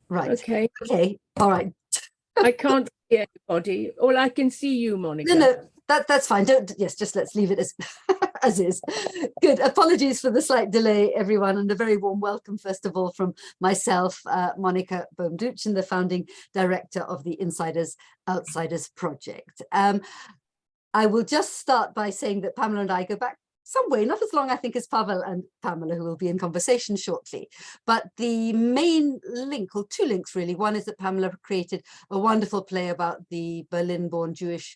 Right. Okay. Okay. All right. I can't see anybody. All I can see you, Monica. No, that's fine. Yes, just let's leave it as as is. Good. Apologies for the slight delay, everyone, and a very warm welcome, first of all, from myself, Monica Bohm-Duchin, the founding director of the Insiders Outsiders project. I will just start by saying that Pamela and I go back some way, not as long, I think, as Pavel and Pamela, who will be in conversation shortly. But the main link, or two links really, one is that Pamela created a wonderful play about the Berlin-born Jewish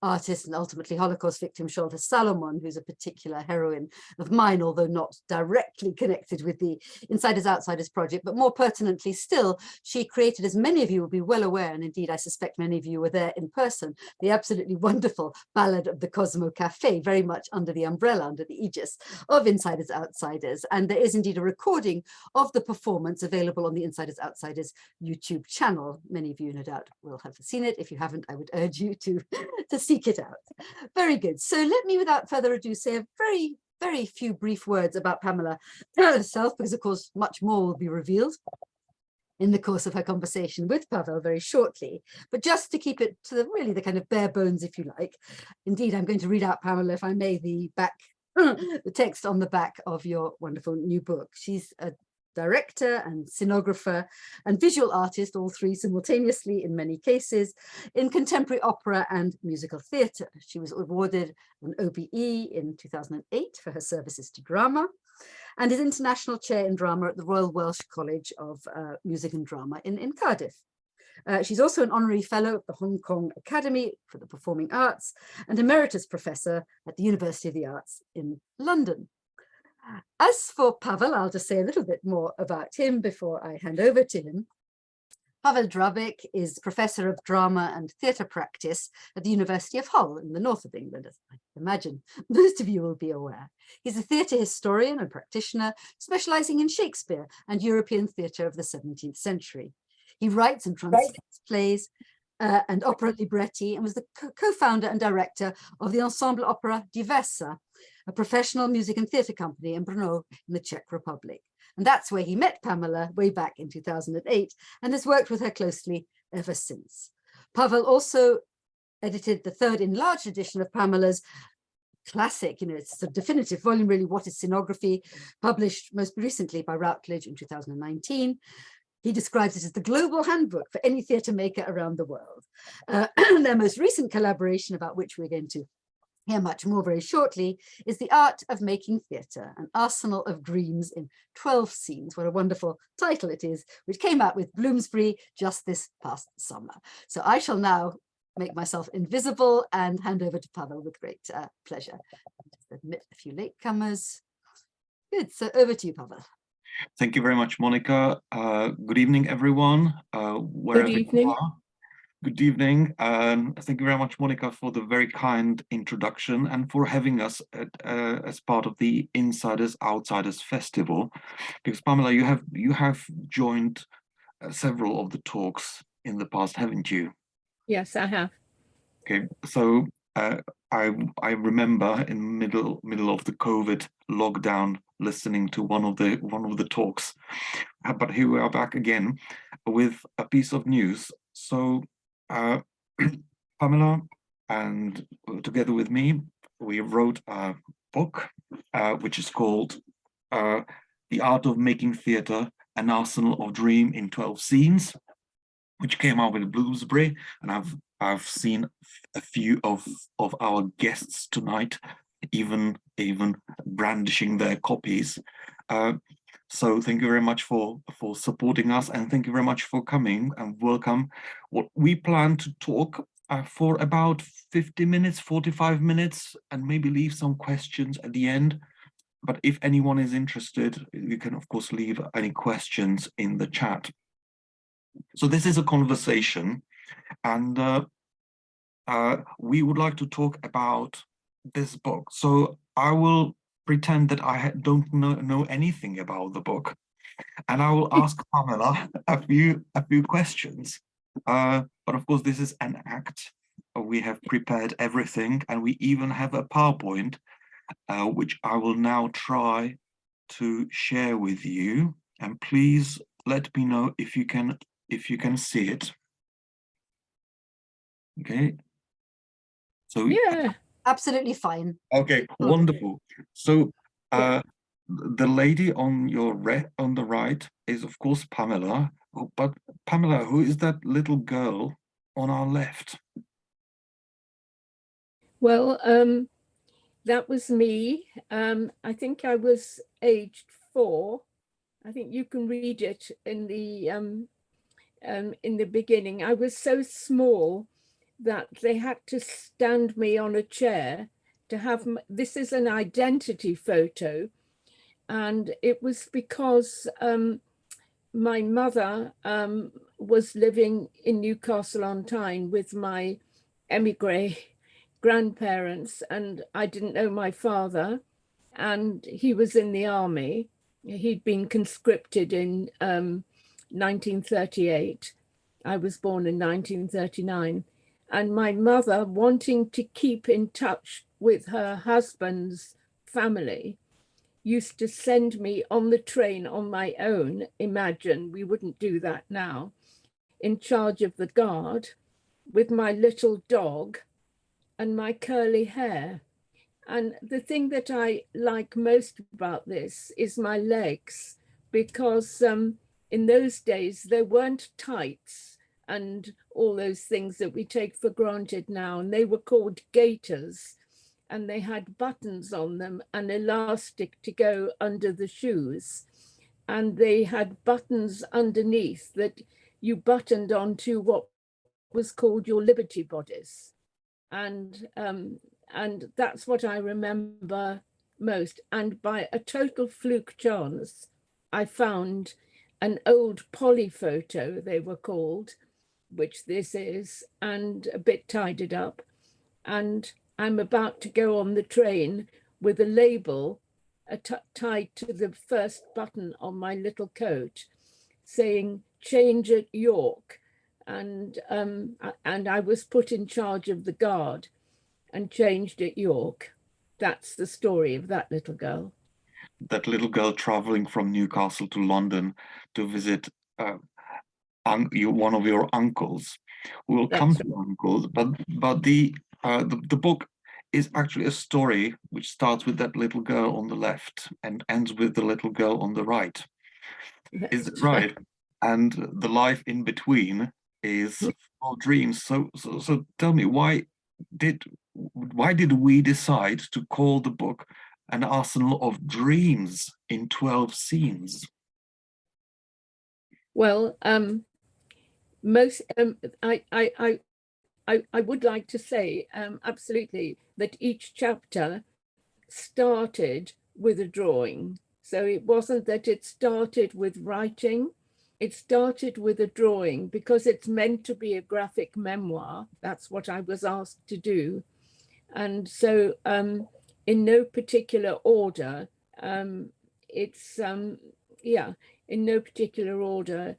artist and ultimately Holocaust victim Sholta Salomon, who's a particular heroine of mine, although not directly connected with the Insiders Outsiders project, but more pertinently still, she created, as many of you will be well aware, and indeed I suspect many of you were there in person, the absolutely wonderful Ballad of the Cosmo Café, very much under the umbrella, under the aegis of Insiders Outsiders. And there is indeed a recording of the performance available on the Insiders Outsiders YouTube channel. Many of you no doubt will have seen it. If you haven't, I would urge you to seek it out. Very good. So let me, without further ado, say a very few brief words about Pamela herself, because of course much more will be revealed in the course of her conversation with Pavel very shortly. But just to keep it to really the kind of bare bones, if you like, indeed, I'm going to read out, Pamela, if I may, the text on the back of your wonderful new book. She's a director and scenographer and visual artist, all three simultaneously in many cases, in contemporary opera and musical theatre. She was awarded an OBE in 2008 for her services to drama, and is international chair in drama at the Royal Welsh College of Music and Drama in Cardiff. She's also an honorary fellow at the Hong Kong Academy for the Performing Arts and emeritus professor at the University of the Arts in London. As for Pavel, I'll just say a little bit more about him before I hand over to him. Pavel Drábek is professor of drama and theatre practice at the University of Hull in the north of England, as I imagine most of you will be aware. He's a theatre historian and practitioner, specialising in Shakespeare and European theatre of the 17th century. He writes and translates plays and opera libretti, and was the co-founder and director of the ensemble opera Diversa, a professional music and theatre company in Brno in the Czech Republic. And that's where he met Pamela way back in 2008 and has worked with her closely ever since. Pavel also edited the third enlarged edition of Pamela's classic, it's a definitive volume really, What is Scenography, published most recently by Routledge in 2019. He describes it as the global handbook for any theatre maker around the world. Their most recent collaboration, about which we're going to hear much more very shortly, is The Art of Making Theatre, an arsenal of dreams in 12 scenes. What a wonderful title it is, which came out with Bloomsbury just this past summer. So I shall now make myself invisible and hand over to Pavel with great pleasure. Just admit a few latecomers. Good, so over to you, Pavel. Thank you very much, Monica. Good evening, everyone. Good evening. Good evening. Thank you very much, Monica, for the very kind introduction and for having us as part of the Insiders Outsiders Festival. Because Pamela, you have joined several of the talks in the past, haven't you? Yes, I have. Okay, so I remember in middle of the COVID lockdown listening to one of the talks, but here we are back again with a piece of news. So Pamela and together with me, we wrote a book which is called The Art of Making Theatre, an Arsenal of Dream in 12 Scenes, which came out with Bloomsbury, and I've seen a few of our guests tonight even brandishing their copies. So thank you very much for supporting us, and thank you very much for coming, and welcome. What we plan to talk for about 50 minutes, 45 minutes, and maybe leave some questions at the end. But if anyone is interested, you can of course leave any questions in the chat. So this is a conversation, and we would like to talk about this book. So I will pretend that I don't know anything about the book, and I will ask Pamela a few questions. But of course, this is an act. We have prepared everything, and we even have a PowerPoint, which I will now try to share with you. And please let me know if you can if you can see it. Okay. So Yeah. Absolutely fine. okay, wonderful. So the lady on your on the right is of course Pamela. Oh, but Pamela, who is that little girl on our left? Well, that was me. I think I was aged 4. I think you can read it in the beginning. I was so small that they had to stand me on a chair to have, this is an identity photo. And it was because my mother was living in Newcastle on Tyne with my emigre grandparents, and I didn't know my father, and he was in the army. He'd been conscripted in 1938. I was born in 1939. And my mother, wanting to keep in touch with her husband's family, used to send me on the train on my own. Imagine, we wouldn't do that now, in charge of the guard with my little dog and my curly hair. And the thing that I like most about this is my legs, because in those days there weren't tights and all those things that we take for granted now, and they were called gaiters, and they had buttons on them and elastic to go under the shoes, and they had buttons underneath that you buttoned onto what was called your liberty bodice. And that's what I remember most. And by a total fluke chance, I found an old poly photo, they were called, which this is, and a bit tidied up. And I'm about to go on the train with a label tied to the first button on my little coat saying change at York. And I was put in charge of the guard and changed at York. That's the story of that little girl. That little girl traveling from Newcastle to London to visit one of your uncles. We will come to uncles, but the book is actually a story which starts with that little girl on the left and ends with the little girl on the right. Is it right? And the life in between is full of dreams. So tell me, why did we decide to call the book An Arsenal of Dreams in 12 Scenes? Well, I would like to say absolutely that each chapter started with a drawing. So it wasn't that it started with writing, it started with a drawing because it's meant to be a graphic memoir. That's what I was asked to do. And so in no particular order, it's, in no particular order,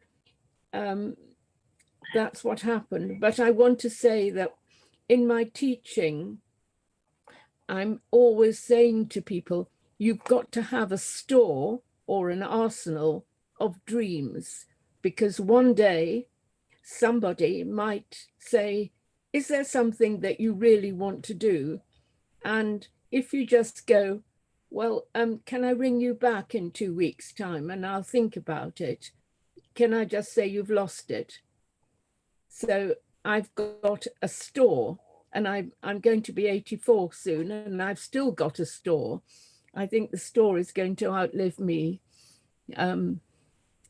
that's what happened. But I want to say that in my teaching, I'm always saying to people, you've got to have a store or an arsenal of dreams, because one day somebody might say, is there something that you really want to do? And if you just go, well, can I ring you back in 2 weeks' time and I'll think about it? Can I just say you've lost it? So I've got a store, and I'm going to be 84 soon, and I've still got a store. I think the store is going to outlive me.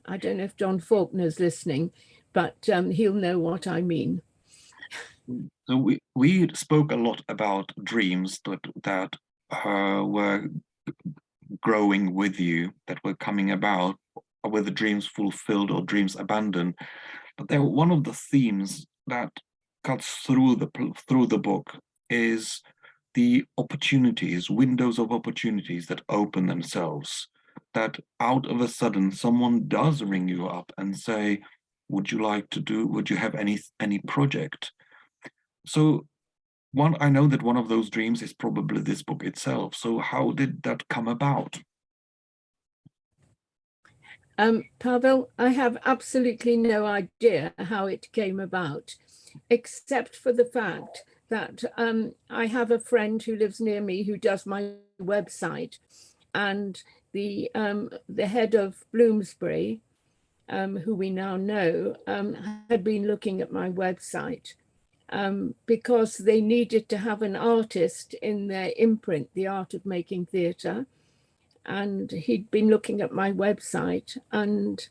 I don't know if John Faulkner's listening, but he'll know what I mean. So we spoke a lot about dreams that were growing with you, that were coming about, whether dreams fulfilled or dreams abandoned. But there, one of the themes that cuts through the book is the opportunities, windows of opportunities that open themselves. That out of a sudden, someone does ring you up and say, "Would you have any project?" So I know that one of those dreams is probably this book itself. So how did that come about? Pavel, I have absolutely no idea how it came about, except for the fact that I have a friend who lives near me who does my website, and the head of Bloomsbury, who we now know, had been looking at my website because they needed to have an artist in their imprint, The Art of Making Theatre. And he'd been looking at my website and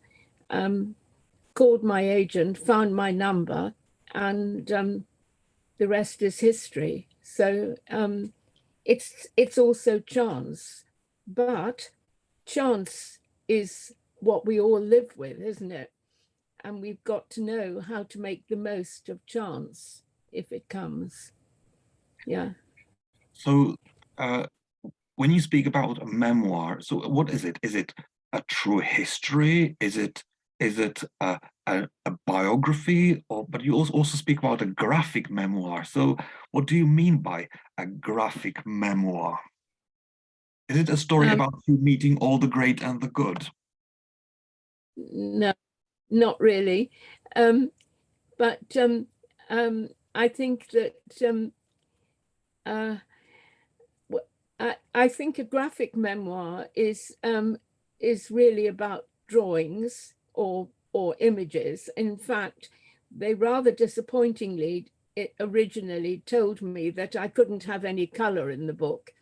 called my agent, found my number, and the rest is history. So it's also chance, but chance is what we all live with, isn't it? And we've got to know how to make the most of chance if it comes. Yeah. So when you speak about a memoir, so what is it? Is it a true history? Is it a biography? Or but you also speak about a graphic memoir. So what do you mean by a graphic memoir? Is it a story about you meeting all the great and the good? No, not really. But I think that I think a graphic memoir is really about drawings or images. In fact, they rather disappointingly originally told me that I couldn't have any color in the book.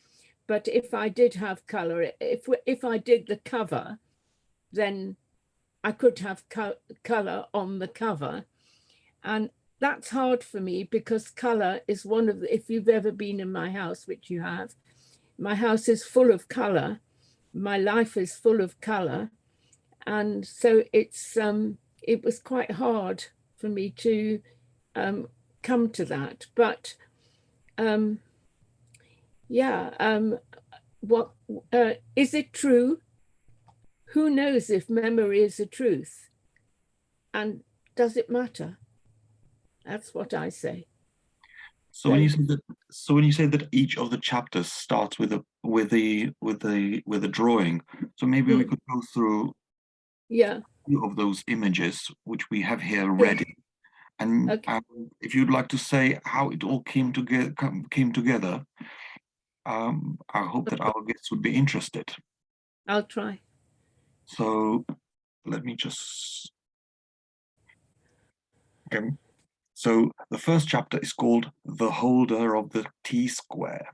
But if I did have color, if I did the cover, then I could have color on the cover. And that's hard for me because color is one of the, if you've ever been in my house, which you have, my house is full of color. My life is full of color. And so it was quite hard for me to come to that. But is it true? Who knows if memory is a truth? And does it matter? That's what I say. So when you say that each of the chapters starts with a drawing, so maybe we could go through a few of those images which we have here ready, and if you'd like to say how it all came together, I hope that our guests would be interested. I'll try. So let me just. Okay. So the first chapter is called The Holder of the T-Square.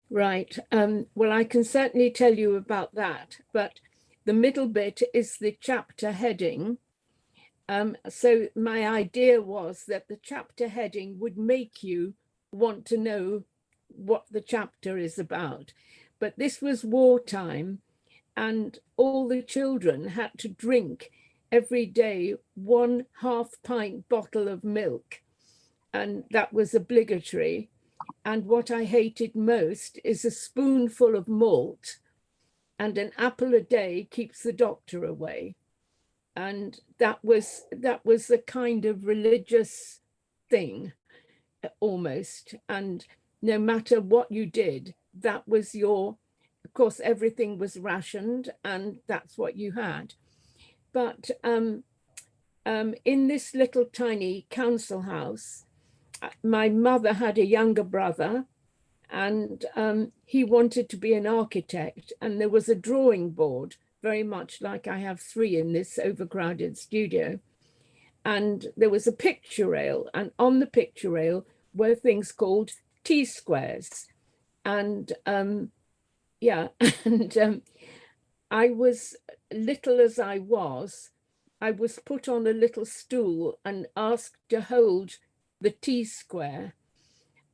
Right. Well, I can certainly tell you about that, but the middle bit is the chapter heading. So my idea was that the chapter heading would make you want to know what the chapter is about. But this was wartime, and all the children had to drink every day 1/2 pint bottle of milk, and that was obligatory. And what I hated most is a spoonful of malt, and an apple a day keeps the doctor away. And that was the kind of religious thing, almost. And no matter what you did, that was your, of course, everything was rationed, and that's what you had. But in this little tiny council house, my mother had a younger brother, and he wanted to be an architect. And there was a drawing board, very much like I have 3 in this overcrowded studio. And there was a picture rail, and on the picture rail were things called T-squares. And I was, little as I was put on a little stool and asked to hold the T-square.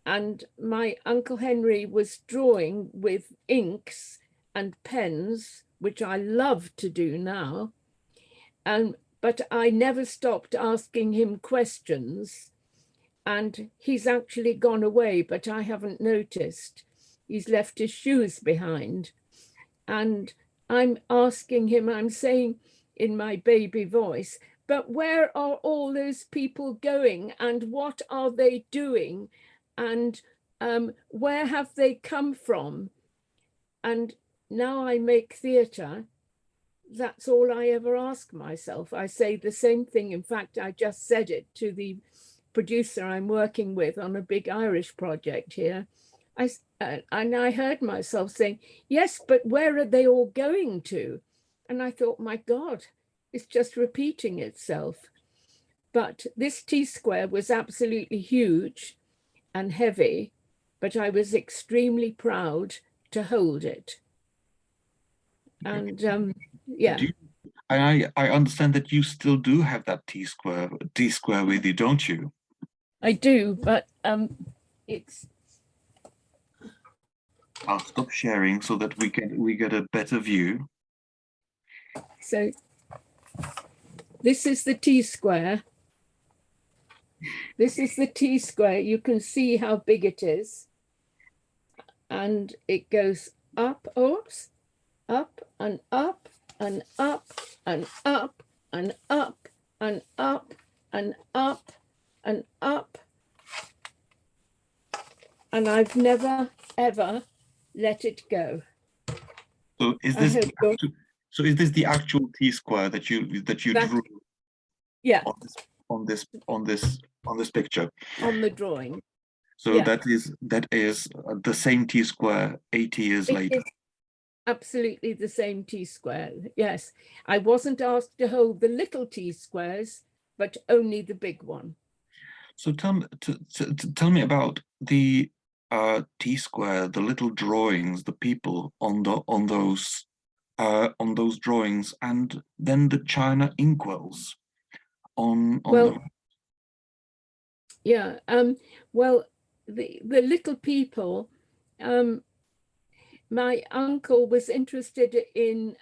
And my Uncle Henry was drawing with inks and pens, which I love to do now. But I never stopped asking him questions. And he's actually gone away, but I haven't noticed. He's left his shoes behind. And I'm asking him, I'm saying in my baby voice, but where are all those people going, and what are they doing, and where have they come from? And now I make theatre, that's all I ever ask myself. I say the same thing. In fact, I just said it to the producer I'm working with on a big Irish project here. And I heard myself saying, yes, but where are they all going to? And I thought, my God, it's just repeating itself. But this T-square was absolutely huge and heavy, but I was extremely proud to hold it. And yeah. I understand that you still do have that T-square with you, don't you? I do, but it's. I'll stop sharing so that we get a better view. So this is the T-square. This is the T-square. You can see how big it is. And it goes up, oops, up and up and up and up and up and up and up and up. And I've never, ever let it go. So is this the actual T-square that you drew? Yeah. On this picture. On the drawing. So yeah. that is the same T-square 80 years later. Absolutely the same T-square. Yes, I wasn't asked to hold the little T-squares, but only the big one. So tell me about the T-square, the little drawings, the people on those drawings, and then the China inkwells on well, the... Yeah. Well, the little people. My uncle was interested in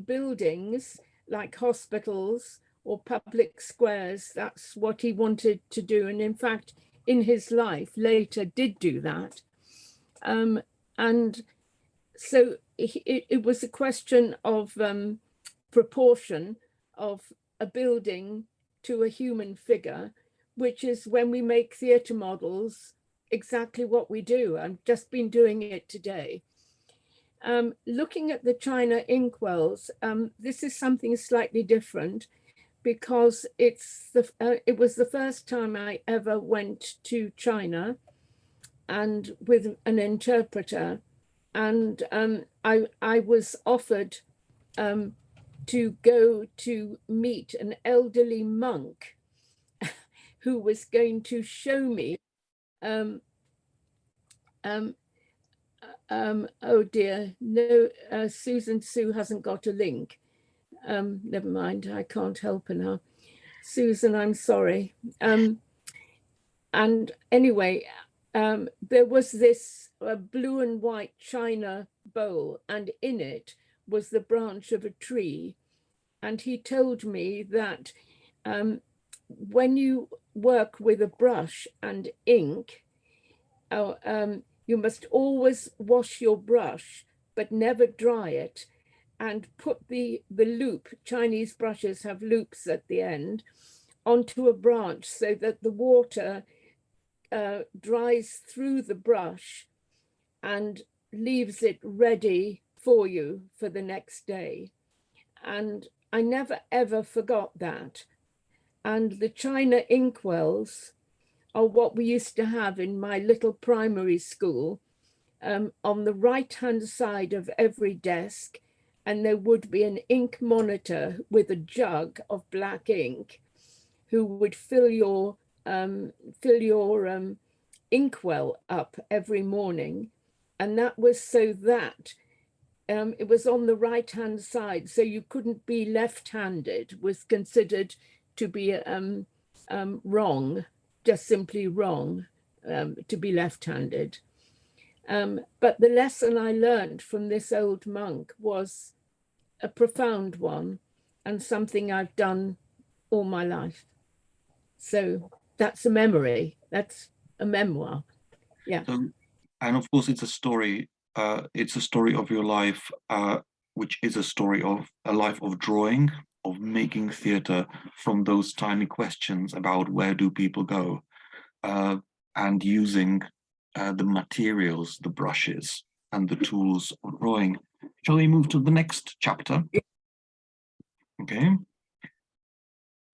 buildings like hospitals or public squares. That's what he wanted to do, and in fact, in his life, later did do that. And so it was a question of proportion of a building to a human figure, which is when we make theatre models, exactly what we do. I've just been doing it today. Looking at the China inkwells, this is something slightly different because it was the first time I ever went to China and with an interpreter, and I was offered to go to meet an elderly monk who was going to show me oh dear, no, Susan Sue hasn't got a link. Never mind, I can't help her now. Susan, I'm sorry. And anyway, there was this blue and white china bowl, and in it was the branch of a tree. And he told me that when you work with a brush and ink, you must always wash your brush, but never dry it, and put the loop, Chinese brushes have loops at the end, onto a branch so that the water dries through the brush and leaves it ready for you for the next day. And I never ever forgot that. And the China inkwells are what we used to have in my little primary school, on the right-hand side of every desk, and there would be an ink monitor with a jug of black ink who would fill your inkwell up every morning. And that was so that it was on the right-hand side, so you couldn't be left-handed, was considered to be wrong, just simply wrong, to be left-handed. But the lesson I learned from this old monk was a profound one and something I've done all my life. So that's a memory, that's a memoir. Yeah. So, and of course, it's a story of your life, which is a story of a life of drawing, of making theatre from those tiny questions about where do people go, and using the materials, the brushes and the tools of drawing. Shall we move to the next chapter? Okay.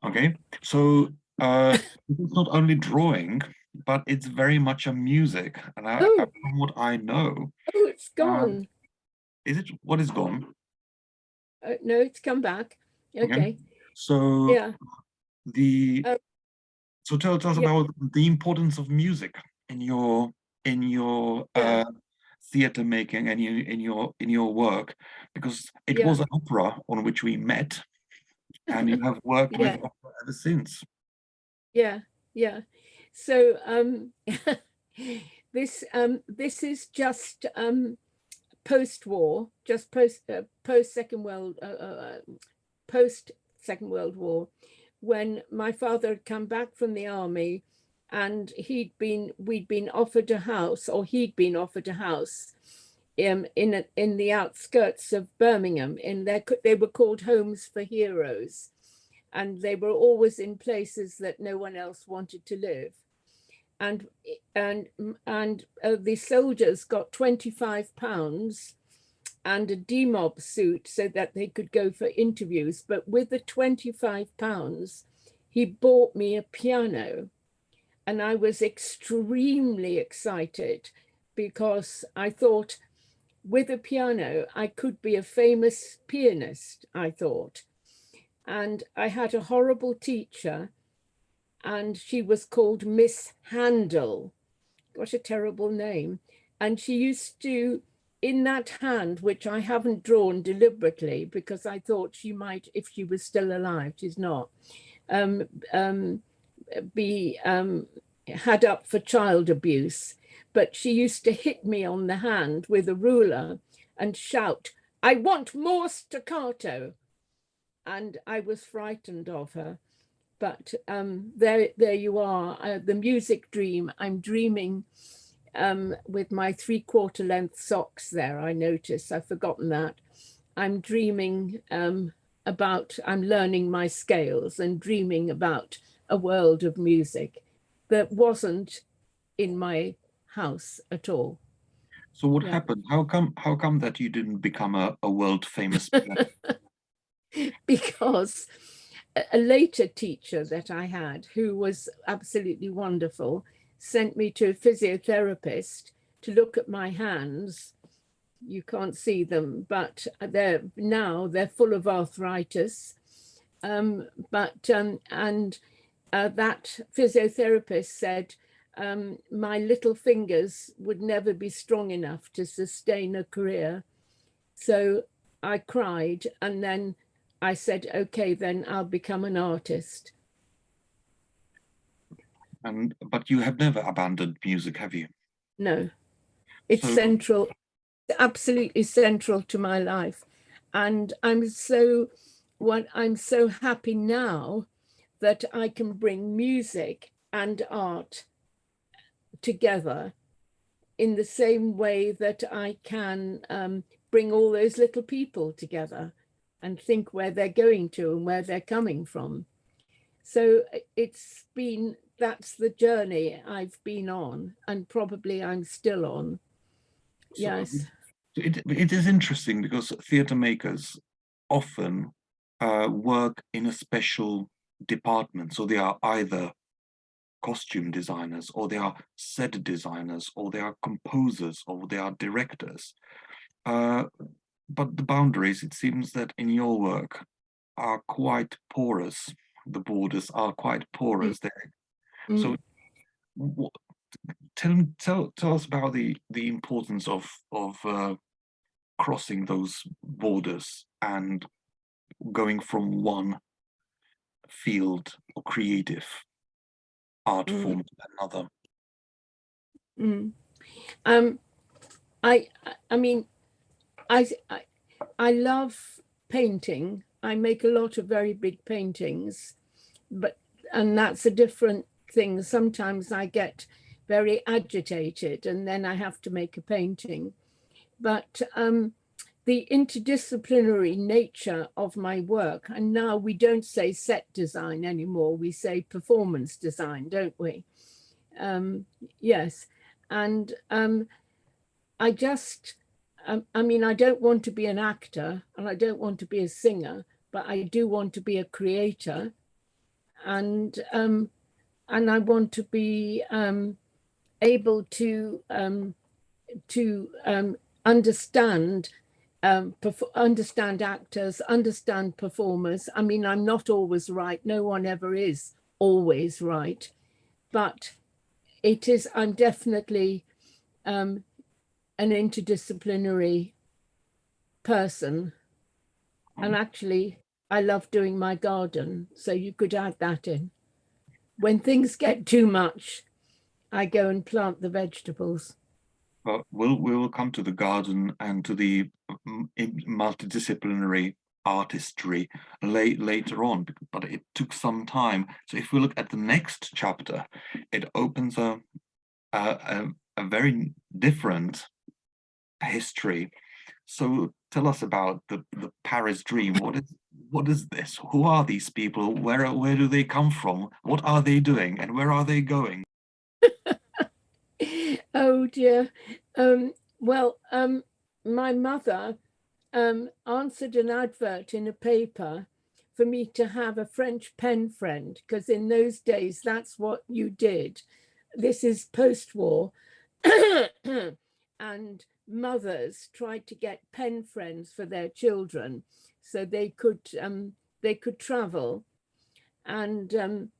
Okay. So it's not only drawing, but it's very much a music. And Oh, from what I know, oh, it's uh, gone. is it what is gone? No, it's come back. Okay. Okay. So Yeah. the Uh, so tell us yeah. about the importance of music in your Yeah. theater making and in your work, because it Yeah. was an opera on which we met, and you have worked with Yeah. opera ever since. Yeah. Yeah. So this is just post-war, just post Second World War, when my father had come back from the army, and we'd been offered a house, or he'd been offered a house in the outskirts of Birmingham. They were called homes for heroes, and they were always in places that no one else wanted to live. And the soldiers got £25 and a demob suit so that they could go for interviews. But with the £25, he bought me a piano. And I was extremely excited because I thought, with a piano, I could be a famous pianist, I thought. And I had a horrible teacher, and she was called Miss Handel. What a terrible name. And she used to, in that hand, which I haven't drawn deliberately because I thought she might, if she was still alive, she's not, be had up for child abuse. But she used to hit me on the hand with a ruler and shout, "I want more staccato." And I was frightened of her. But there you are, the music dream. I'm dreaming with my 3/4 length socks there. I notice, I've forgotten that. I'm dreaming I'm learning my scales and dreaming about a world of music that wasn't in my house at all. So what Yeah. happened? How come that you didn't become a world famous pianist? Because a later teacher that I had, who was absolutely wonderful, sent me to a physiotherapist to look at my hands. You can't see them, but they're full of arthritis. That physiotherapist said my little fingers would never be strong enough to sustain a career. So I cried, and then I said, okay, then I'll become an artist. But you have never abandoned music, have you? No, it's So central, absolutely central to my life. And I'm so happy now that I can bring music and art together in the same way that I can bring all those little people together and think where they're going to and where they're coming from. So that's the journey I've been on, and probably I'm still on. So Yes. it is interesting because theatre makers often work in a special department. So they are either costume designers, or they are set designers, or they are composers, or they are directors. But the boundaries, it seems that in your work, are quite porous. The borders are quite porous there. So tell us about the importance of crossing those borders and going from one field or creative art form to another. I mean, I love painting. I make a lot of very big paintings, and that's a different thing. Sometimes I get very agitated and then I have to make a painting. But the interdisciplinary nature of my work, and now we don't say set design anymore, we say performance design, don't we? Yes. And I mean, I don't want to be an actor and I don't want to be a singer, but I do want to be a creator, and I want to be able to understand understand actors, understand performers. I mean, I'm not always right. No one ever is always right, but I'm definitely an interdisciplinary person. And actually, I love doing my garden, so you could add that in. When things get too much, I go and plant the vegetables. But we will come to the garden and to the multidisciplinary artistry later on, but it took some time. So if we look at the next chapter, it opens a very different history. So tell us about the Paris dream. What is this? Who are these people? Where do they come from? What are they doing? And where are they going? Oh dear. My mother answered an advert in a paper for me to have a French pen friend, because in those days that's what you did. This is post-war. And mothers tried to get pen friends for their children so they could travel. And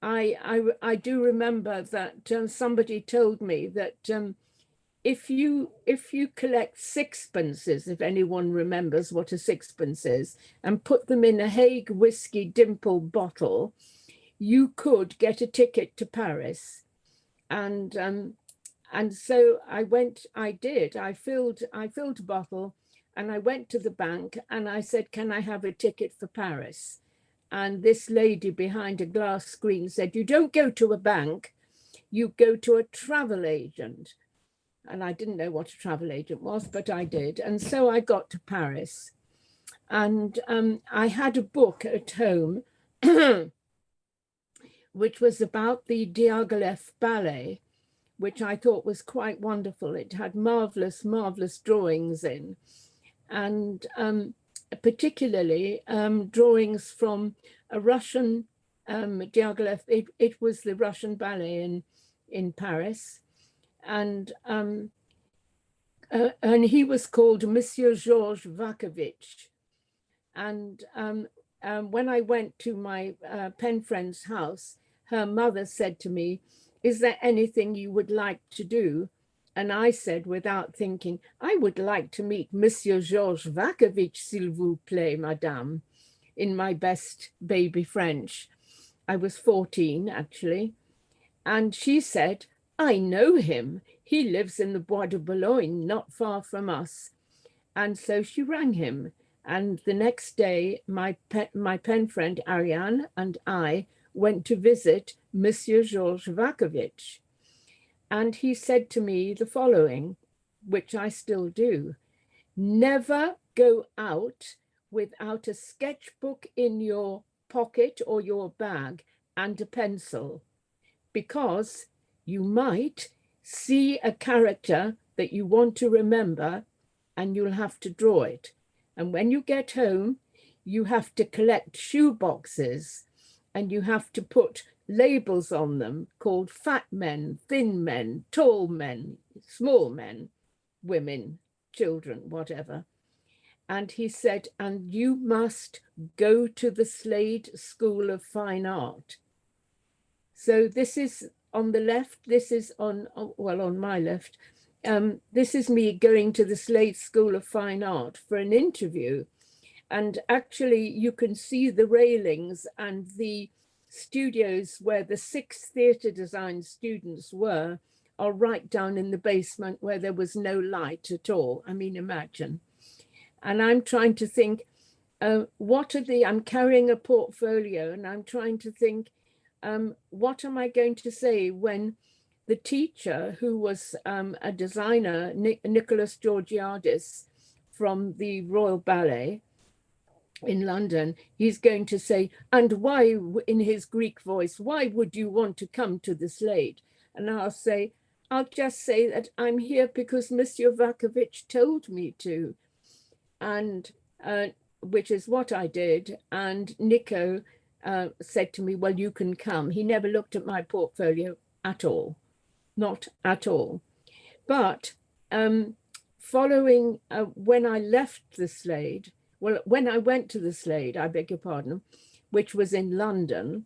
I do remember that somebody told me that if you collect sixpences, if anyone remembers what a sixpence is, and put them in a Hague whiskey dimple bottle, you could get a ticket to Paris. And so I filled a bottle, and I went to the bank and I said, can I have a ticket for Paris? And this lady behind a glass screen said, you don't go to a bank, you go to a travel agent. And I didn't know what a travel agent was, but I did. And so I got to Paris. And I had a book at home, which was about the Diaghilev ballet, which I thought was quite wonderful. It had marvelous, marvelous drawings in. And particularly drawings from a Russian Diaghilev. It was the Russian ballet in Paris, and he was called Monsieur Georges Vakovich. And when I went to my pen friend's house, her mother said to me, "Is there anything you would like to do?" And I said, without thinking, "I would like to meet Monsieur Georges Vakovich, s'il vous plaît, madame," in my best baby French. I was 14, actually. And she said, "I know him. He lives in the Bois de Boulogne, not far from us." And so she rang him. And the next day, my pen friend Ariane and I went to visit Monsieur Georges Vakovich. And he said to me the following, which I still do: never go out without a sketchbook in your pocket or your bag and a pencil, because you might see a character that you want to remember and you'll have to draw it. And when you get home, you have to collect shoe boxes and you have to put labels on them called fat men, thin men, tall men, small men, women, children, whatever. And he said, and you must go to the Slade School of Fine Art. So this is on the left, this is on my left. This is me going to the Slade School of Fine Art for an interview. And actually you can see the railings and the studios where the 6 theatre design students were are right down in the basement where there was no light at all. I mean, imagine. And I'm trying to think, I'm carrying a portfolio and I'm trying to think, what am I going to say when the teacher, who was a designer, Nicholas Georgiadis from the Royal Ballet in London, he's going to say, and why, in his Greek voice, why would you want to come to the Slade? And I'll just say that I'm here because Monsieur Vakovich told me to. And which is what I did. And Nico said to me, well, you can come. He never looked at my portfolio at all, not at all. But following, when I left the Slade, well, when I went to the Slade, I beg your pardon, which was in London,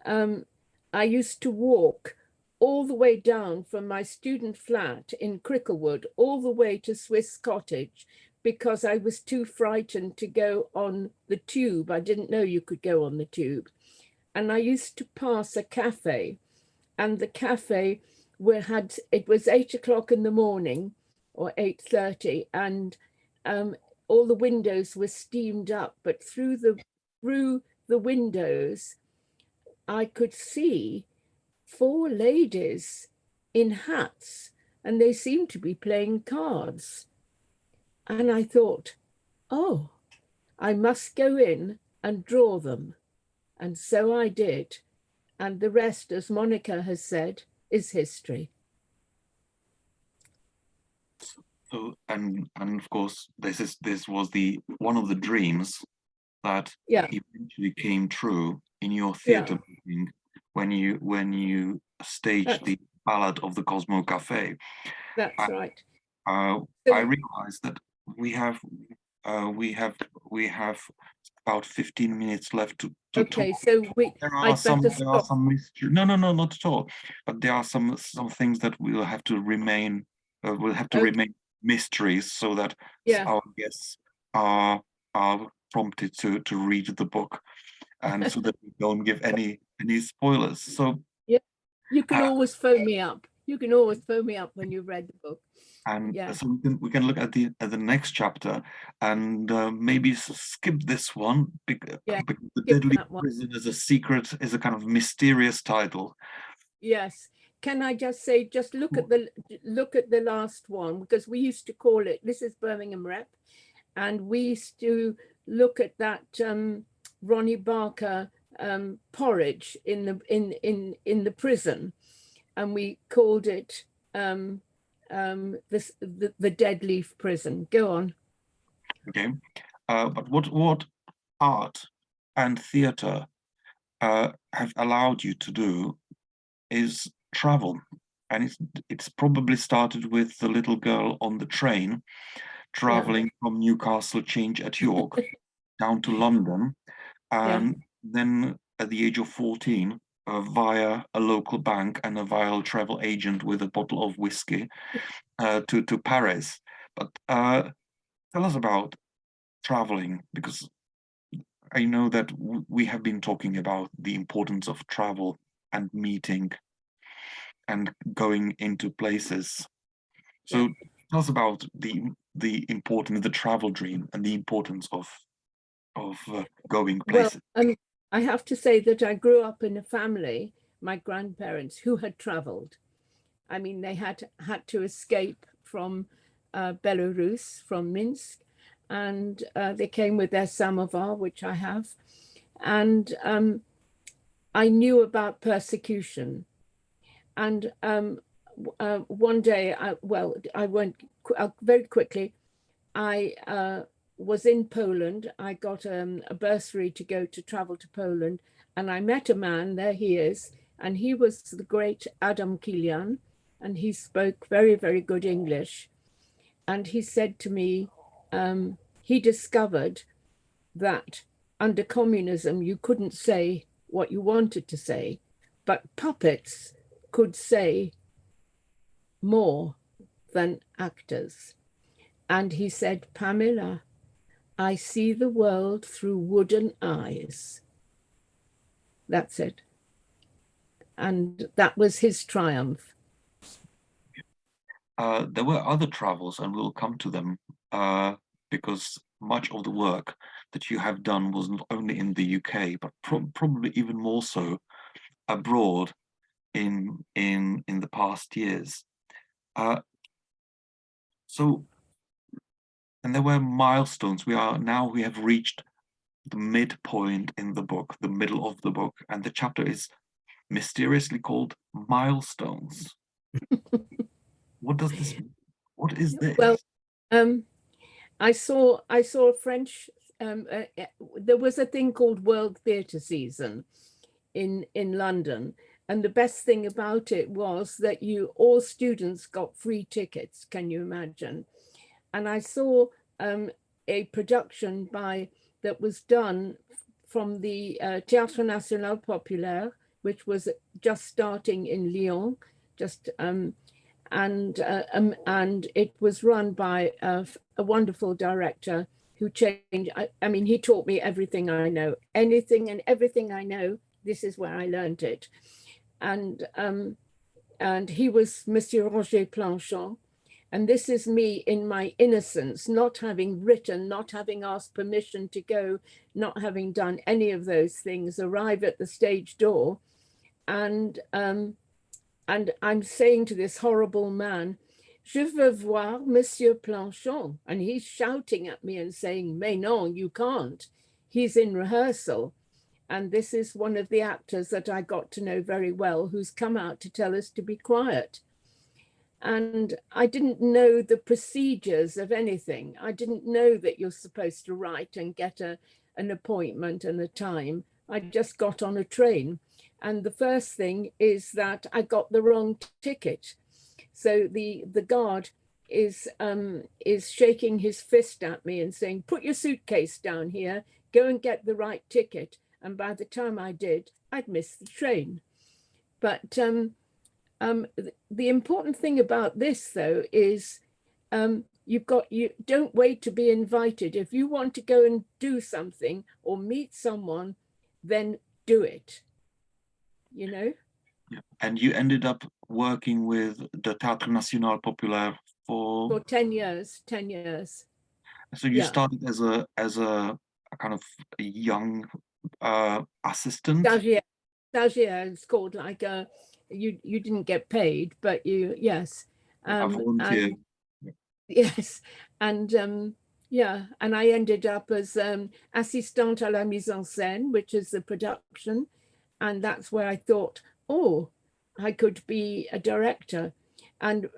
I used to walk all the way down from my student flat in Cricklewood, all the way to Swiss Cottage, because I was too frightened to go on the tube. I didn't know you could go on the tube. And I used to pass a cafe, and the cafe it was 8 o'clock in the morning or 8:30, and all the windows were steamed up, but through the windows, I could see 4 ladies in hats, and they seemed to be playing cards. And I thought, oh, I must go in and draw them. And so I did. And the rest, as Monica has said, is history. So, and of course, this was one of the dreams that eventually came true in your theatre making when you staged the Ballad of the Cosmo Café. That's right. I realized that we have about 15 minutes left to okay, talk. so there are some mystery. No, not at all. But there are some things that will have to remain. Remain mysteries, so that our guests are prompted to read the book, and so that we don't give any spoilers. So you can always phone me up. You can always phone me up when you've read the book. And so we can look at the next chapter, and maybe skip this one because the Deadly Prison is a secret, is a kind of mysterious title. Yes. Can I just say, just look at the last one, because we used to call it, this is Birmingham Rep, and we used to look at that Ronnie Barker porridge in the prison, and we called it the Dead Leaf Prison. Go on. Okay, but what art and theatre have allowed you to do is travel, and it's probably started with the little girl on the train traveling from Newcastle Change at York down to London, and then at the age of 14 via a local bank and a vile travel agent with a bottle of whiskey to Paris. But tell us about traveling, because I know that we have been talking about the importance of travel and meeting and going into places. So tell us about the importance, the travel dream, and the importance of going places. Well, I have to say that I grew up in a family, my grandparents, who had traveled. I mean, they had to escape from Belarus, from Minsk, and they came with their samovar, which I have, and I knew about persecution. And one day, I went very quickly. I was in Poland. I got a bursary to travel to Poland, and I met a man. There he is, and he was the great Adam Kilian, and he spoke very, very good English. And he said to me, he discovered that under communism you couldn't say what you wanted to say, but puppets could say more than actors. And he said, Pamela, I see the world through wooden eyes. That's it. And that was his triumph. There were other travels, and we'll come to them, because much of the work that you have done was not only in the UK, but probably even more so abroad in the past years. So, and there were milestones. We have reached the midpoint in the book, the middle of the book, and the chapter is mysteriously called Milestones. What does this mean? What is this? Well, I saw a French there was a thing called World Theatre Season in London, and the best thing about it was that all students got free tickets. Can you imagine? And I saw a production that was done from the Théâtre National Populaire, which was just starting in Lyon, and it was run by a wonderful director who changed. I mean, he taught me everything I know, anything and everything I know. This is where I learned it, and he was Monsieur Roger Planchon. And this is me in my innocence, not having written, not having asked permission to go, not having done any of those things, arrive at the stage door. And I'm saying to this horrible man, "Je veux voir Monsieur Planchon." And he's shouting at me and saying, "Mais non, you can't. He's in rehearsal." And this is one of the actors that I got to know very well, who's come out to tell us to be quiet. And I didn't know the procedures of anything. I didn't know that you're supposed to write and get an appointment and a time. I just got on a train. And the first thing is that I got the wrong ticket. So the guard is shaking his fist at me and saying, "Put your suitcase down here, go and get the right ticket." And by the time I did, I'd missed the train. But the important thing about this, though, is you don't wait to be invited. If you want to go and do something or meet someone, then do it. You know. Yeah. And you ended up working with the Théâtre National Populaire for 10 years. 10 years. So you started as a kind of a young assistant. Stagiaire. It's called like a. You didn't get paid, but yes. A volunteer. Yes, and and I ended up as assistante à la mise en scène, which is the production, and that's where I thought, oh, I could be a director, and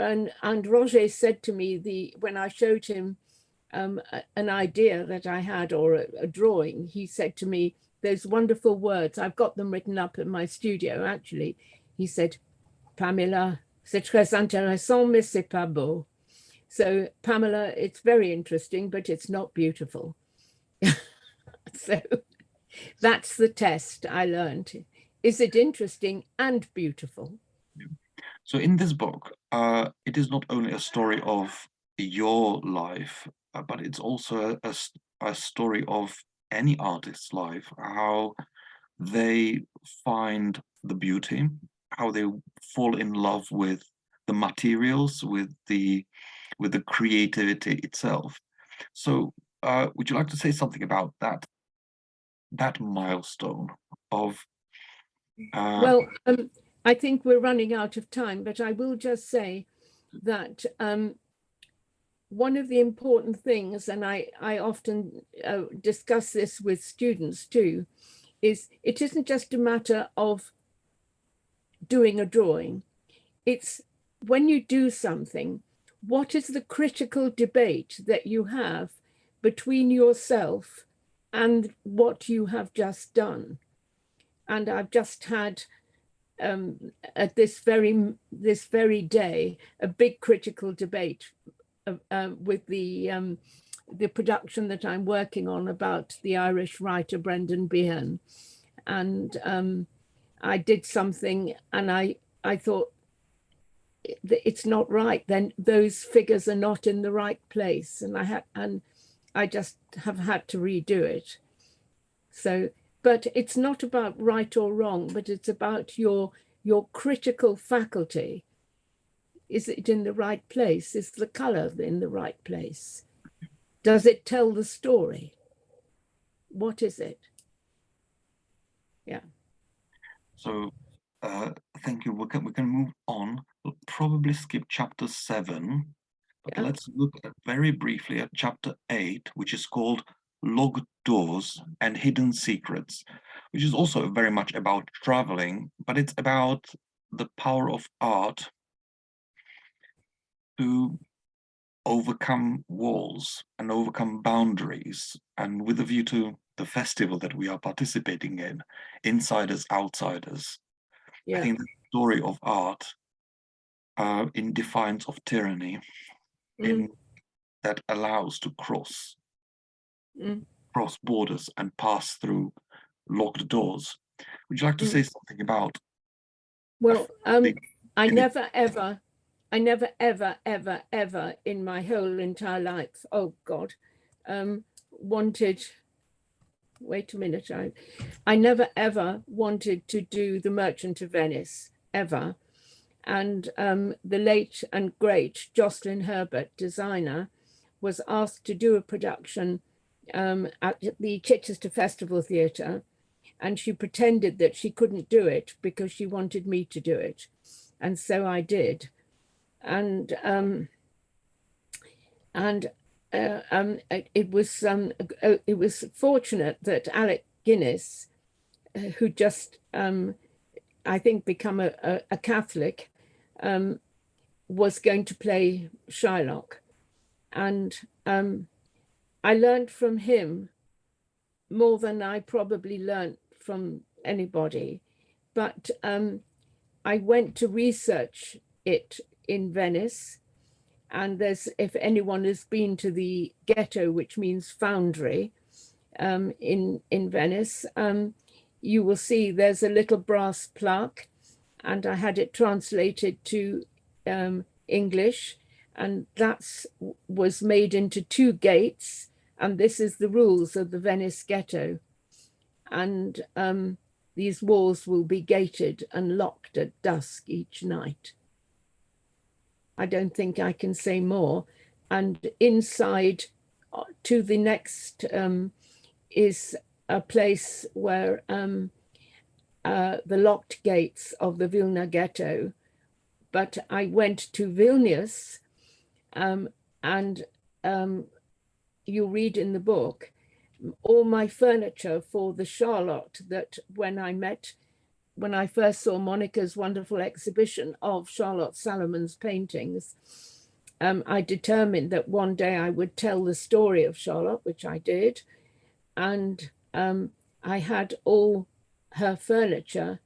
Roger said to me when I showed him an idea that I had or a drawing, he said to me, "Those wonderful words, I've got them written up in my studio actually." He said, "Pamela, c'est très intéressant, mais c'est pas beau." So, Pamela, it's very interesting, but it's not beautiful. So that's the test I learned. Is it interesting and beautiful? So in this book, it is not only a story of your life, but it's also a story of any artist's life, how they find the beauty, how they fall in love with the materials, with the creativity itself. So would you like to say something about that milestone of well, I think we're running out of time, but I will just say that one of the important things, and I often discuss this with students too, is it isn't just a matter of doing a drawing. It's when you do something, what is the critical debate that you have between yourself and what you have just done? And I've just had at this very day a big critical debate with the production that I'm working on about the Irish writer Brendan Behan, and I did something and I thought it's not right. Then those figures are not in the right place, and I just have had to redo it. So. But it's not about right or wrong, but it's about your critical faculty. Is it in the right place? Is the color in the right place? Does it tell the story? What is it? Yeah. So thank you. We can move on. We'll probably skip chapter 7, but let's look very briefly at chapter 8, which is called Locked Doors and Hidden Secrets, which is also very much about traveling, but it's about the power of art to overcome walls and overcome boundaries, and with a view to the festival that we are participating in, insiders, outsiders. I think the story of art in defiance of tyranny, in that allows to cross borders and pass through locked doors. Would you like to say something about? Well, I never ever in my whole entire life, oh God, wanted, wait a minute, I never ever wanted to do The Merchant of Venice, ever. And the late and great Jocelyn Herbert, designer, was asked to do a production at the Chichester Festival Theatre, and she pretended that she couldn't do it because she wanted me to do it. And so I did. And it was fortunate that Alec Guinness, who just I think become a Catholic, was going to play Shylock, and I learned from him more than I probably learned from anybody. But I went to research it in Venice, and there's, if anyone has been to the ghetto, which means foundry, in Venice, you will see there's a little brass plaque, and I had it translated to English, and that was made into 2 gates, and this is the rules of the Venice ghetto. And these walls will be gated and locked at dusk each night. I don't think I can say more. And inside to the next is a place where the locked gates of the Vilna ghetto. But I went to Vilnius, and you read in the book, all my furniture for the Charlotte that when I first saw Monica's wonderful exhibition of Charlotte Salomon's paintings, I determined that one day I would tell the story of Charlotte, which I did. And I had all her furniture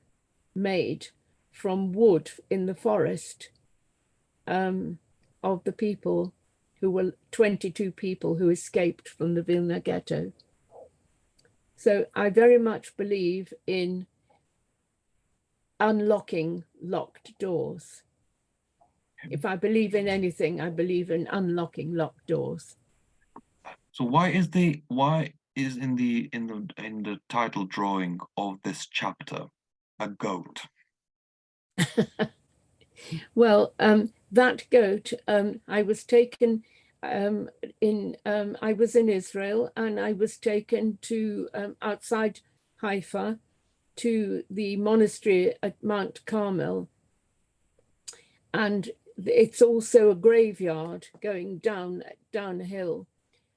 made from wood in the forest of the people who were 22 people who escaped from the Vilna ghetto. So I very much believe in unlocking locked doors. If I believe in anything, I believe in unlocking locked doors. So why is in the title drawing of this chapter a goat? Well, that goat, I was taken I was in Israel, and I was taken to outside Haifa to the monastery at Mount Carmel. And it's also a graveyard going down a hill.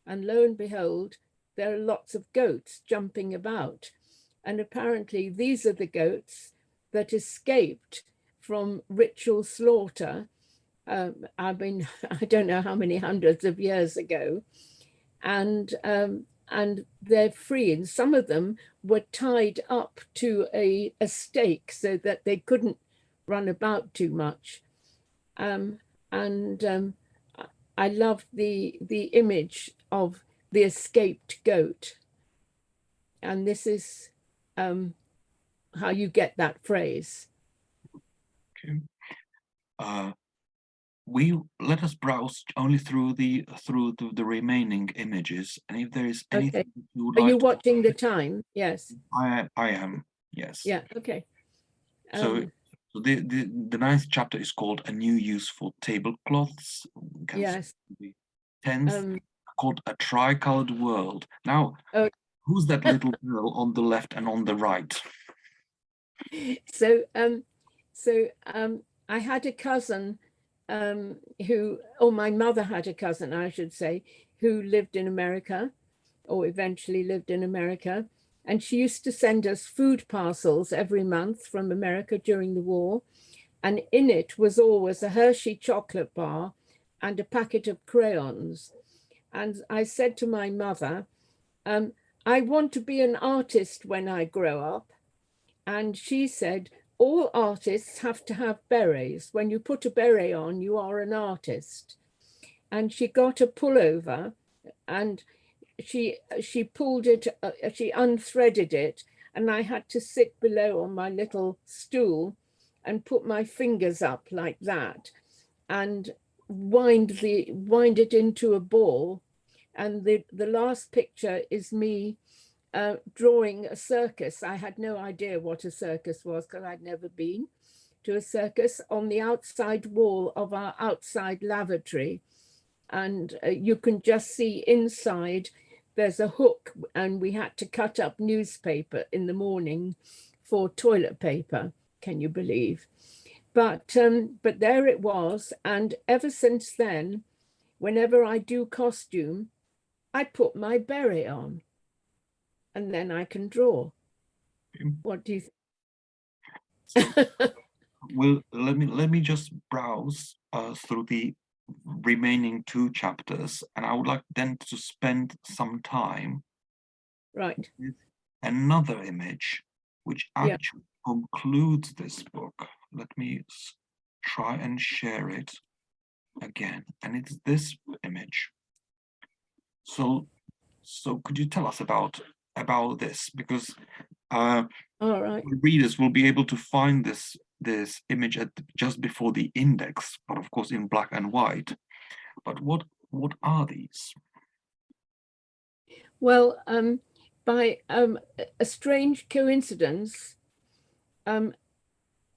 And lo and behold, there are lots of goats jumping about. And apparently these are the goats that escaped from ritual slaughter. I mean, I don't know how many hundreds of years ago. And they're free. And some of them were tied up to a stake so that they couldn't run about too much. I love the image of the escaped goat. And this is how you get that phrase. Okay. Let us browse only through the remaining images, and if there is anything you would Are like you watching the time? Yes. I am, yes. Yeah, okay. So the 9th chapter is called A New Use for Tablecloths. Yes. The 10th called A Tricolored World. Now, who's that little girl on the left and on the right? So I had a cousin my mother had a cousin, I should say, who lived in America, or eventually lived in America. And she used to send us food parcels every month from America during the war. And in it was always a Hershey chocolate bar and a packet of crayons. And I said to my mother, I want to be an artist when I grow up. And she said, all artists have to have berets. When you put a beret on, you are an artist. And she got a pullover and she pulled it, she unthreaded it, and I had to sit below on my little stool and put my fingers up like that and wind it into a ball. And the last picture is me drawing a circus. I had no idea what a circus was because I'd never been to a circus, on the outside wall of our outside lavatory. And you can just see inside there's a hook, and we had to cut up newspaper in the morning for toilet paper. Can you believe? But there it was. And ever since then, whenever I do costume, I put my beret on and then I can draw. What do you think? Well, let me just browse through the remaining 2 chapters, and I would like then to spend some time Right. with another image which actually concludes this book. Let me try and share it again, and it's this image. So could you tell us about this, because all right, readers will be able to find this image at just before the index, but of course in black and white. But what are these? well, by a strange coincidence,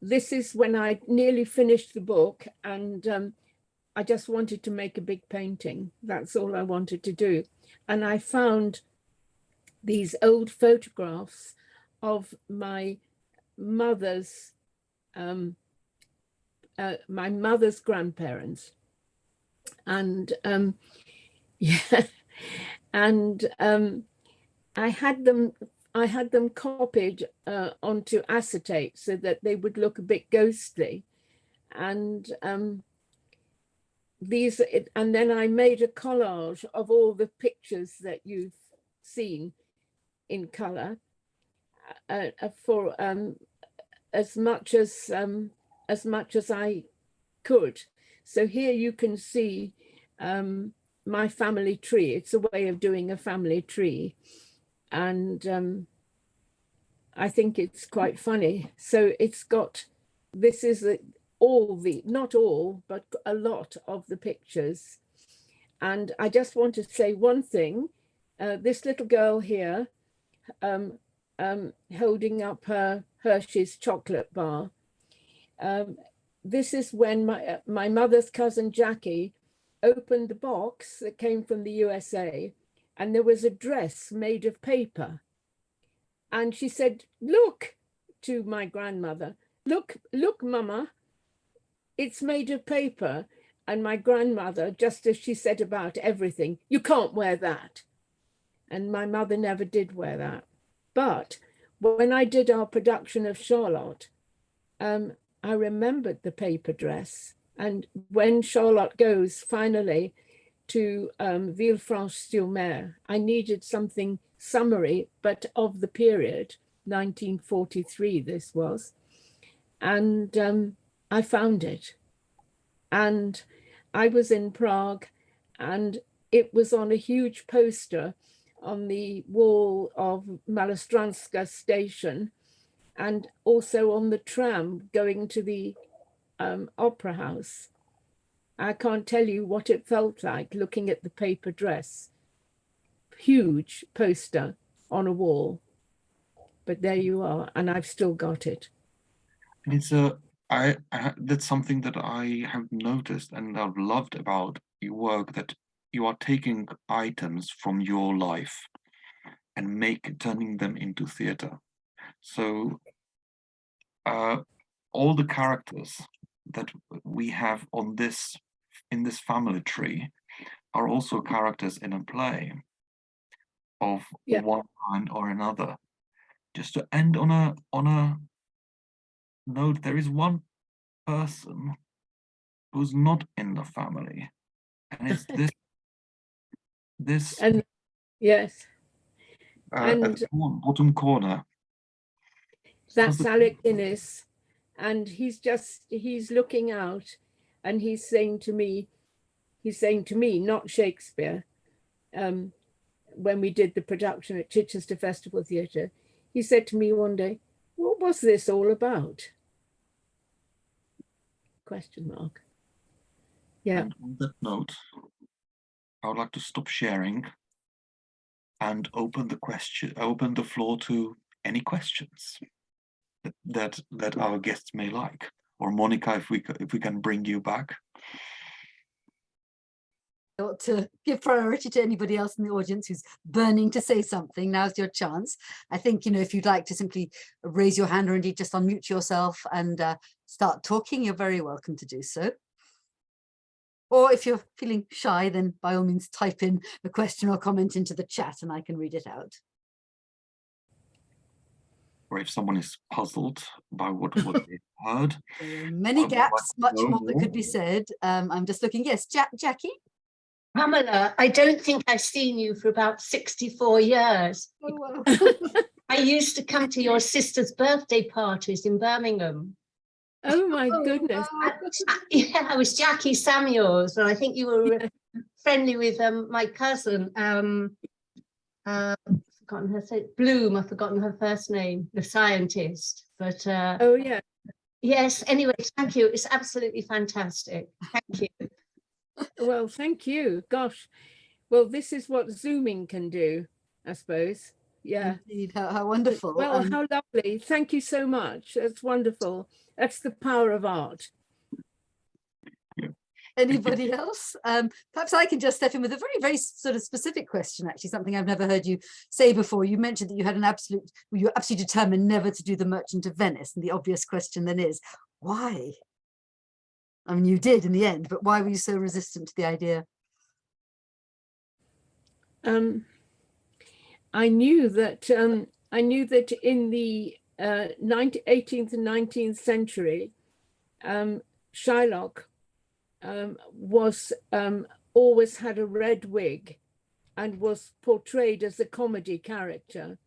this is when I nearly finished the book, and I just wanted to make a big painting. That's all I wanted to do. And I found these old photographs of my mother's grandparents, and yeah, and I had them copied onto acetate so that they would look a bit ghostly, and and then I made a collage of all the pictures that you've seen in color for as much as I could. So here you can see my family tree. It's a way of doing a family tree, and I think it's quite funny. So it's got, this is not all, but a lot of the pictures. And I just want to say one thing. This little girl here, holding up her Hershey's chocolate bar. This is when my mother's cousin Jackie opened the box that came from the USA, and there was a dress made of paper. And she said, "Look," to my grandmother, look, Mama, it's made of paper." And my grandmother, just as she said about everything, "You can't wear that." And my mother never did wear that. But when I did our production of Charlotte, I remembered the paper dress. And when Charlotte goes finally to Villefranche-sur-Mer, I needed something summary, but of the period, 1943 this was. And I found it. And I was in Prague, and it was on a huge poster on the wall of Malostranska station, and also on the tram going to the opera house. I can't tell you what it felt like looking at the paper dress. Huge poster on a wall. But there you are, and I've still got it. And it's that's something that I have noticed and I've loved about your work, that you are taking items from your life and turning them into theatre. So all the characters that we have in this family tree are also characters in a play of one kind or another. Just to end on a note, there is one person who's not in the family, And it's this And yes, at and the bottom corner. that's Alec Guinness, and he's looking out, and he's saying to me, not Shakespeare, when we did the production at Chichester Festival Theatre, he said to me one day, "What was this all about?" Question mark. Yeah. And on that note, I would like to stop sharing and open the floor to any questions that our guests may like. Or Monica, if we can bring you back. I ought to give priority to anybody else in the audience who's burning to say something. Now's your chance. I think, if you'd like to simply raise your hand or indeed just unmute yourself and start talking, you're very welcome to do so. Or if you're feeling shy, then by all means type in a question or comment into the chat and I can read it out. Or if someone is puzzled by what they heard. There are many gaps, much more that could be said. I'm just looking. Yes, Jackie? Pamela, I don't think I've seen you for about 64 years. Oh, wow. I used to come to your sister's birthday parties in Birmingham. Oh my goodness. Yeah, I was Jackie Samuels, and I think you were friendly with my cousin. I've forgotten her Bloom. I've forgotten her first name, the scientist. But Oh yeah. yes. Anyway, thank you. It's absolutely fantastic. Thank you. Well, thank you. Gosh. Well, this is what Zooming can do, I suppose. Yeah. Indeed, how wonderful. Well, how lovely. Thank you so much. That's wonderful. That's the power of art. Anybody else? Perhaps I can just step in with a very, very sort of specific question, actually, something I've never heard you say before. You mentioned that you had you were absolutely determined never to do The Merchant of Venice. And the obvious question then is, why? I mean, you did in the end, but why were you so resistant to the idea? I knew that in the 18th and 19th century, Shylock was always had a red wig and was portrayed as a comedy character.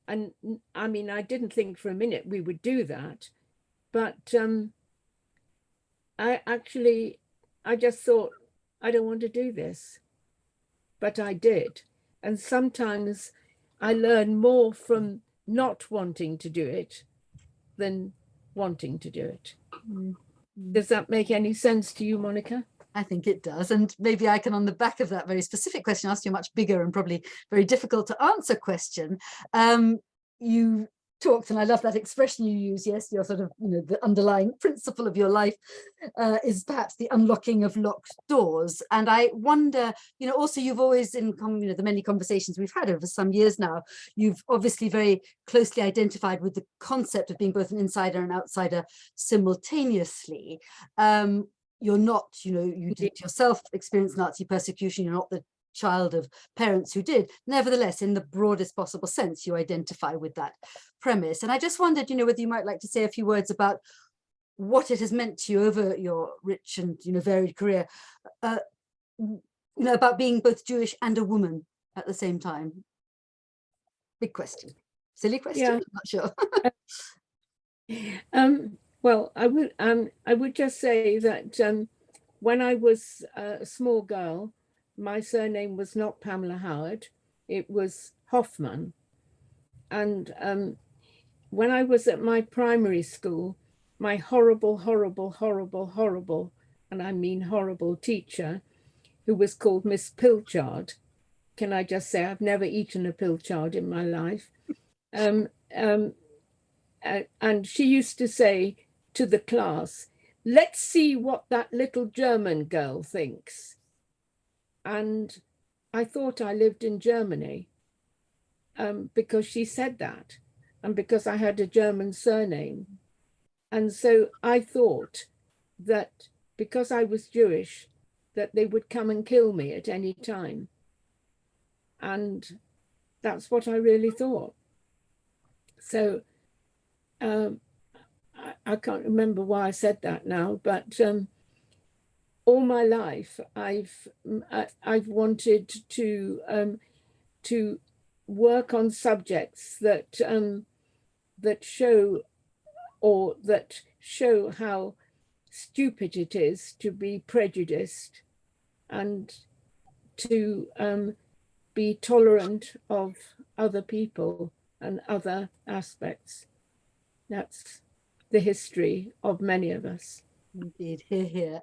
And I mean, I didn't think for a minute we would do that, but I just thought, I don't want to do this, but I did. And sometimes I learn more from not wanting to do it than wanting to do it. Does that make any sense to you, Monica? I think it does. And maybe I can, on the back of that very specific question, ask you a much bigger and probably very difficult to answer question. You talked, and I love that expression you use, yes, your sort of, the underlying principle of your life is perhaps the unlocking of locked doors. And I wonder, also you've always, in the many conversations we've had over some years now, you've obviously very closely identified with the concept of being both an insider and outsider simultaneously. You're not, you did yourself experience Nazi persecution, you're not the child of parents who did. Nevertheless, in the broadest possible sense, you identify with that premise. And I just wondered, whether you might like to say a few words about what it has meant to you over your rich and varied career, about being both Jewish and a woman at the same time. Big question, silly question. Yeah. I'm not sure. Well, I would just say that when I was a small girl, my surname was not Pamela Howard, it was Hoffman. And when I was at my primary school, my horrible, and I mean horrible teacher, who was called Miss Pilchard. Can I just say, I've never eaten a Pilchard in my life. And she used to say to the class, let's see what that little German girl thinks. And I thought I lived in Germany because she said that, and because I had a German surname. And so I thought that because I was Jewish, that they would come and kill me at any time. And that's what I really thought. So I can't remember why I said that now, but all my life, I've wanted to work on subjects that that show how stupid it is to be prejudiced, and to be tolerant of other people and other aspects. That's the history of many of us. Indeed, here.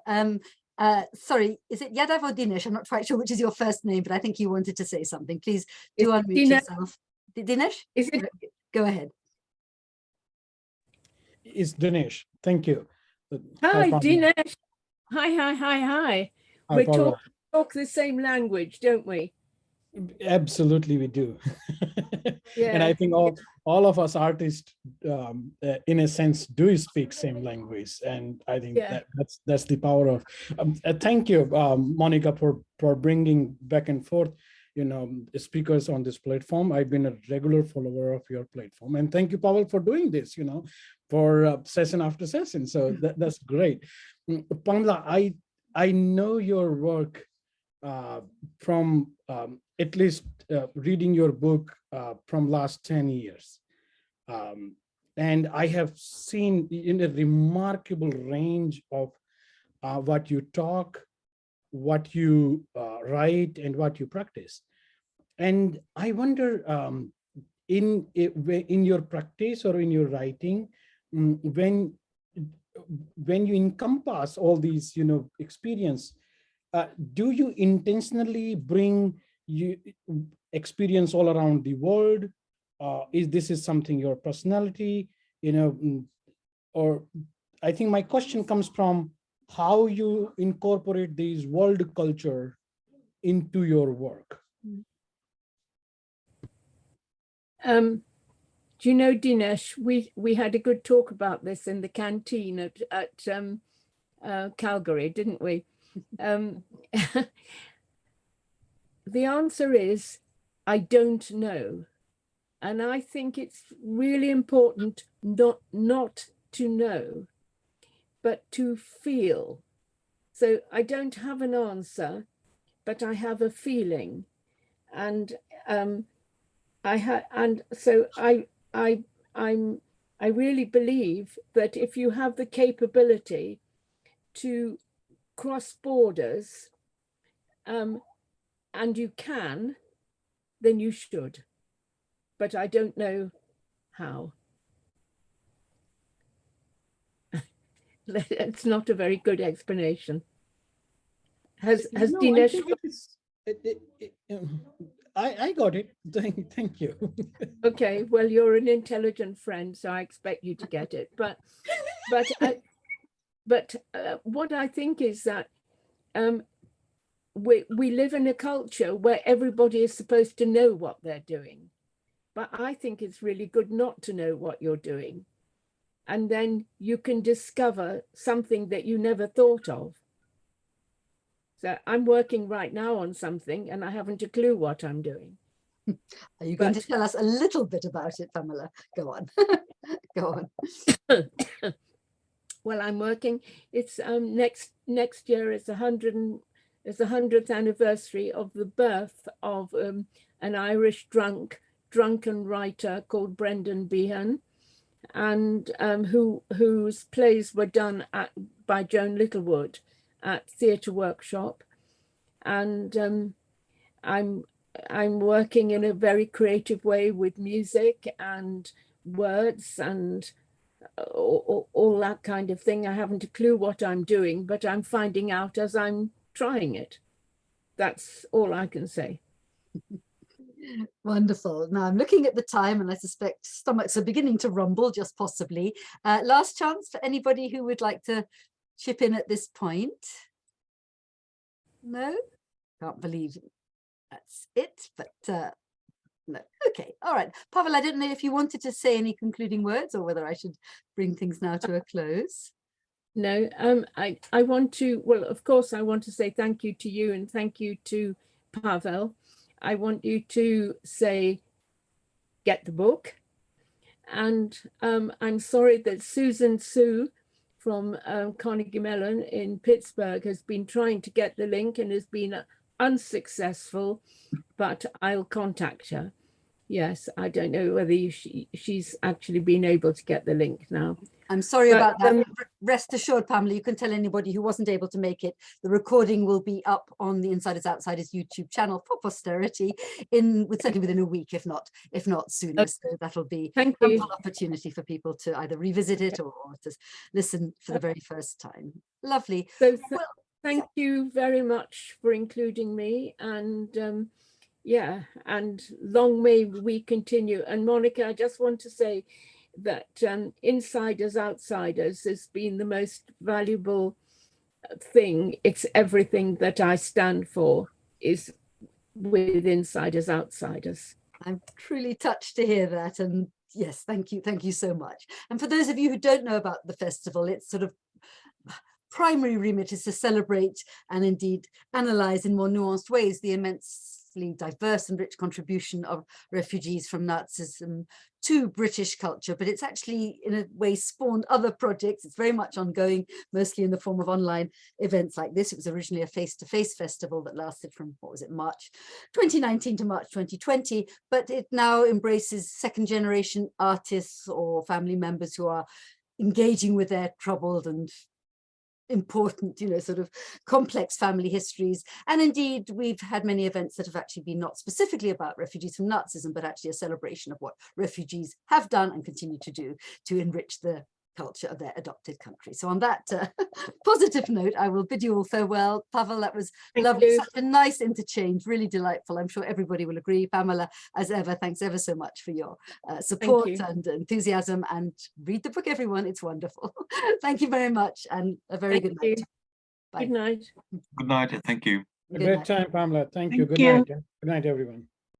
Sorry, is it Yadav or Dinesh? I'm not quite sure which is your first name, but I think you wanted to say something. Please do It's unmute yourself. Dinesh? Is it? Go ahead. It's Dinesh. Thank you. Hi, Pavel. Dinesh. Hi. Hi, We Pavel. talk the same language, don't we? Absolutely, we do. Yeah. And I think all of us artists, in a sense, do speak same language. And I think that's the power of. Thank you, Monica, for bringing back and forth, speakers on this platform. I've been a regular follower of your platform, and thank you, Pavel, for doing this. For session after session. So that's great. Pamela, I know your work from at least reading your book from last 10 years. And I have seen in a remarkable range of what you talk, what you write, and what you practice. And I wonder, in your practice or in your writing, when you encompass all these, experience, do you intentionally bring experience all around the world? Is this something your personality, or I think my question comes from how you incorporate these world culture into your work. Do you know, Dinesh, we had a good talk about this in the canteen at Calgary, didn't we? The answer is, I don't know. And I think it's really important not to know, but to feel. So I don't have an answer, but I have a feeling. And I really believe that if you have the capability to cross borders, and you can, then you should. But I don't know how. It's not a very good explanation. Has Dinesh? I got it. Thank you. Okay, well, you're an intelligent friend, so I expect you to get it. But what I think is that we live in a culture where everybody is supposed to know what they're doing. But I think it's really good not to know what you're doing. And then you can discover something that you never thought of. So I'm working right now on something and I haven't a clue what I'm doing. Are you going to tell us a little bit about it, Pamela? Go on. Go on. Well, I'm working. It's next year is the 100th anniversary of the birth of an Irish drunken writer called Brendan Behan, and whose plays were done by Joan Littlewood at Theatre Workshop. And I'm working in a very creative way with music and words and all that kind of thing. I haven't a clue what I'm doing, but I'm finding out as I'm trying it. That's all I can say. Wonderful. Now I'm looking at the time and I suspect stomachs are beginning to rumble, just possibly. Last chance for anybody who would like to chip in at this point. No? Can't believe that's it, but no. Okay, all right. Pavel, I don't know if you wanted to say any concluding words or whether I should bring things now to a close. No, I want to, well, of course, I want to say thank you to you and thank you to Pavel. I want you to say, get the book. And I'm sorry that Susan Sue from Carnegie Mellon in Pittsburgh has been trying to get the link and has been unsuccessful, but I'll contact her. Yes, I don't know whether she's actually been able to get the link now. I'm sorry about that. Rest assured, Pamela, you can tell anybody who wasn't able to make it, the recording will be up on the Insiders Outsiders YouTube channel for posterity certainly within a week, if not sooner. Okay. So that'll be Thank an you. opportunity for people to either revisit it or to listen for the very first time. Lovely. So Well, thank you very much for including me, and yeah, and long may we continue. And Monica, I just want to say that Insiders Outsiders has been the most valuable thing. It's everything that I stand for is with Insiders Outsiders. I'm truly touched to hear that, and yes, thank you so much. And for those of you who don't know about the festival, its sort of primary remit is to celebrate and indeed analyze in more nuanced ways the immensely diverse and rich contribution of refugees from Nazism to British culture, but it's actually in a way spawned other projects. It's very much ongoing, mostly in the form of online events like this. It was originally a face-to-face festival that lasted from, what was it, March 2019 to March 2020, but it now embraces second generation artists or family members who are engaging with their troubled and important, sort of complex family histories. And indeed, we've had many events that have actually been not specifically about refugees from Nazism, but actually a celebration of what refugees have done and continue to do to enrich the culture of their adopted country. So on that positive note, I will bid you all farewell. Pavel, that was lovely, such a nice interchange, really delightful. I'm sure everybody will agree. Pamela, as ever, thanks ever so much for your support and enthusiasm, and read the book, everyone. It's wonderful. Thank you very much, and a very good night. Bye. Good night. Good night, and thank you. A great time, Pamela. Thank you. Good night. Good night, everyone.